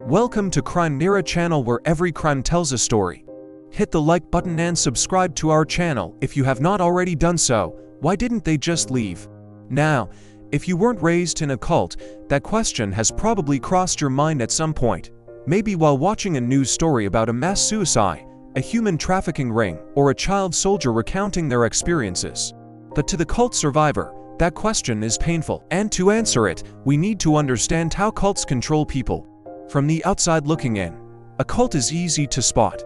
Welcome to Crime Nera channel, where every crime tells a story. Hit the like button and subscribe to our channel if you have not already done so. Why didn't they just leave? Now, if you weren't raised in a cult, that question has probably crossed your mind at some point. Maybe while watching a news story about a mass suicide, a human trafficking ring, or a child soldier recounting their experiences. But to the cult survivor, that question is painful. And to answer it, we need to understand how cults control people. From the outside looking in, a cult is easy to spot.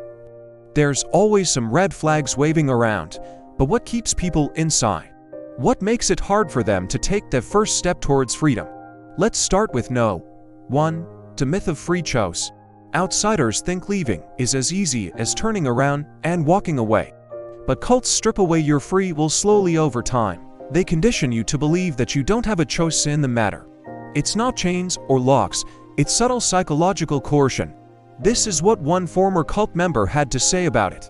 There's always some red flags waving around, but what keeps people inside? What makes it hard for them to take their first step towards freedom? Let's start with No. 1. The myth of free choice. Outsiders think leaving is as easy as turning around and walking away. But cults strip away your free will slowly over time. They condition you to believe that you don't have a choice in the matter. It's not chains or locks, it's subtle psychological coercion. This is what one former cult member had to say about it.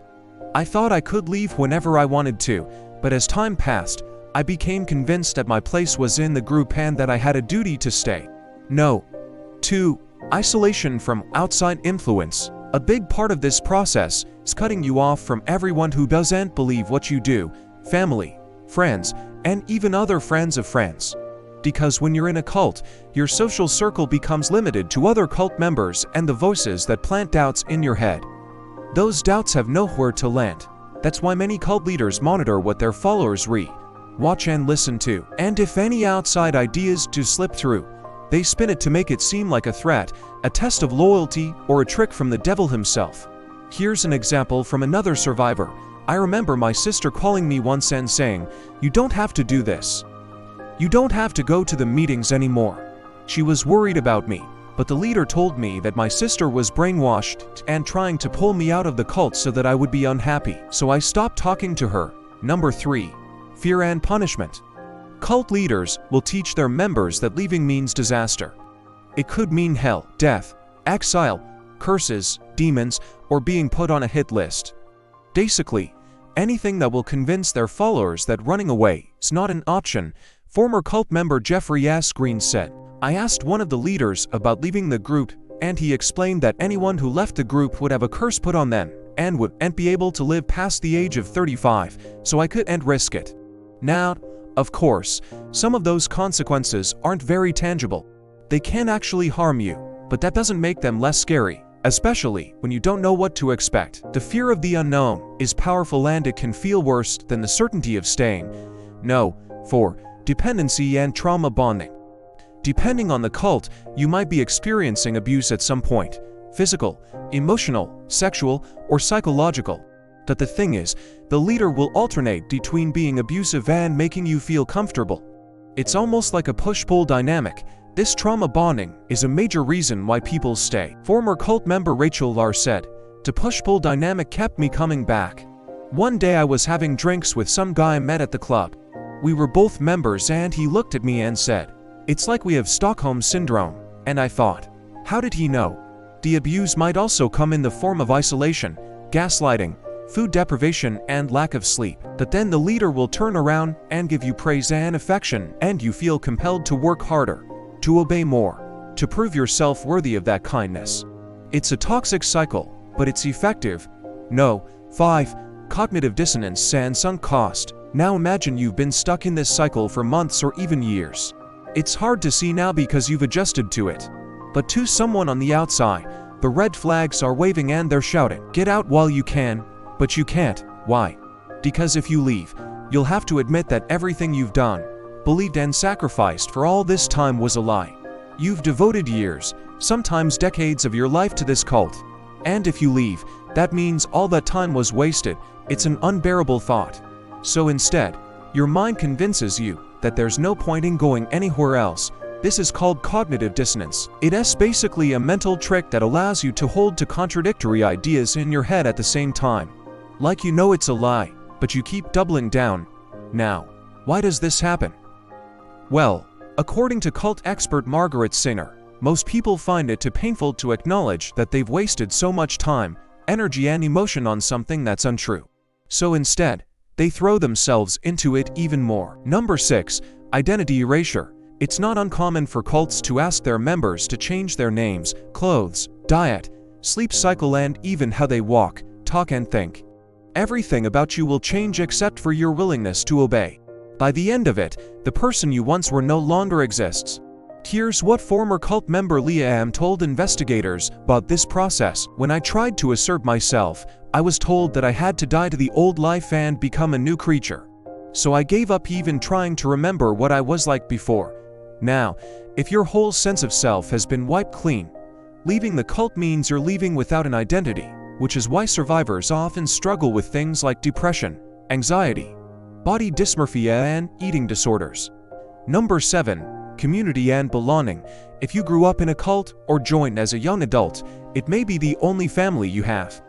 I thought I could leave whenever I wanted to, but as time passed, I became convinced that my place was in the group and that I had a duty to stay. No. 2. Isolation from outside influence. A big part of this process is cutting you off from everyone who doesn't believe what you do, family, friends, and even other friends of friends. Because when you're in a cult, your social circle becomes limited to other cult members and the voices that plant doubts in your head. Those doubts have nowhere to land. That's why many cult leaders monitor what their followers read, watch and listen to. And if any outside ideas do slip through, they spin it to make it seem like a threat, a test of loyalty, or a trick from the devil himself. Here's an example from another survivor. I remember my sister calling me once and saying, "You don't have to do this. You don't have to go to the meetings anymore." She was worried about me, but the leader told me that my sister was brainwashed and trying to pull me out of the cult so that I would be unhappy. So I stopped talking to her. Number 3. Fear and punishment. Cult leaders will teach their members that leaving means disaster. It could mean hell, death, exile, curses, demons, or being put on a hit list. Basically, anything that will convince their followers that running away is not an option. Former cult member Jeffrey S. Green said, "I asked one of the leaders about leaving the group, and he explained that anyone who left the group would have a curse put on them and wouldn't be able to live past the age of 35, so I couldn't risk it." Now, of course, some of those consequences aren't very tangible. They can actually harm you, but that doesn't make them less scary, especially when you don't know what to expect. The fear of the unknown is powerful, and it can feel worse than the certainty of staying. No. 4. Dependency and trauma bonding. Depending on the cult, you might be experiencing abuse at some point. Physical, emotional, sexual, or psychological. But the thing is, the leader will alternate between being abusive and making you feel comfortable. It's almost like a push-pull dynamic. This trauma bonding is a major reason why people stay. Former cult member Rachel R. said, "The push-pull dynamic kept me coming back. One day I was having drinks with some guy I met at the club. We were both members, and he looked at me and said, 'It's like we have Stockholm Syndrome.' And I thought, how did he know?" The abuse might also come in the form of isolation, gaslighting, food deprivation, and lack of sleep. But then the leader will turn around and give you praise and affection, and you feel compelled to work harder, to obey more, to prove yourself worthy of that kindness. It's a toxic cycle, but it's effective. No. 5. Cognitive dissonance and sunk cost. Now imagine you've been stuck in this cycle for months or even years. It's hard to see now because you've adjusted to it. But to someone on the outside, the red flags are waving and they're shouting, "Get out while you can." But you can't. Why? Because if you leave, you'll have to admit that everything you've done, believed, and sacrificed for all this time was a lie. You've devoted years, sometimes decades of your life to this cult. And if you leave, that means all that time was wasted. It's an unbearable thought. So instead, your mind convinces you that there's no point in going anywhere else. This is called cognitive dissonance. It's basically a mental trick that allows you to hold to contradictory ideas in your head at the same time. Like you know it's a lie, but you keep doubling down. Now, why does this happen? Well, according to cult expert Margaret Singer, most people find it too painful to acknowledge that they've wasted so much time, energy, and emotion on something that's untrue. So instead, they throw themselves into it even more. Number 6. Identity erasure. It's not uncommon for cults to ask their members to change their names, clothes, diet, sleep cycle, and even how they walk, talk, and think. Everything about you will change except for your willingness to obey. By the end of it, the person you once were no longer exists. Here's what former cult member Leah M. told investigators about this process. When I tried to assert myself, I was told that I had to die to the old life and become a new creature. So I gave up even trying to remember what I was like before. Now, if your whole sense of self has been wiped clean, leaving the cult means you're leaving without an identity, which is why survivors often struggle with things like depression, anxiety, body dysmorphia, and eating disorders. Number 7. Community and belonging. If you grew up in a cult or joined as a young adult, it may be the only family you have.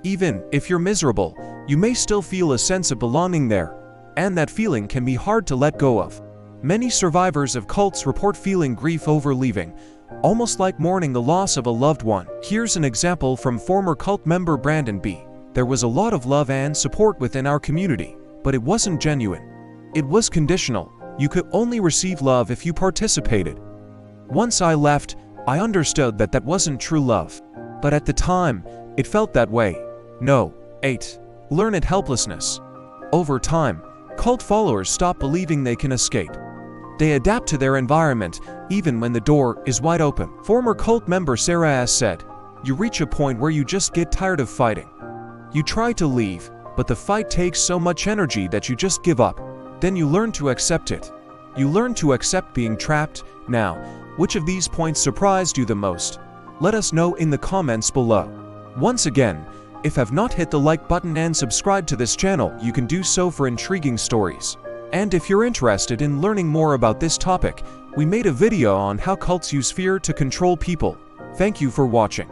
Even if you're miserable, you may still feel a sense of belonging there, and that feeling can be hard to let go of. Many survivors of cults report feeling grief over leaving, almost like mourning the loss of a loved one. Here's an example from former cult member Brandon B. There was a lot of love and support within our community, but it wasn't genuine. It was conditional. You could only receive love if you participated. Once I left, I understood that that wasn't true love. But at the time, it felt that way. No. 8. Learned helplessness. Over time, cult followers stop believing they can escape. They adapt to their environment, even when the door is wide open. Former cult member Sarah S. said, "You reach a point where you just get tired of fighting. You try to leave, but the fight takes so much energy that you just give up. Then you learn to accept it. You learn to accept being trapped." Now, which of these points surprised you the most? Let us know in the comments below. Once again, if have not hit the like button and subscribe to this channel, you can do so for intriguing stories. And if you're interested in learning more about this topic, we made a video on how cults use fear to control people. Thank you for watching.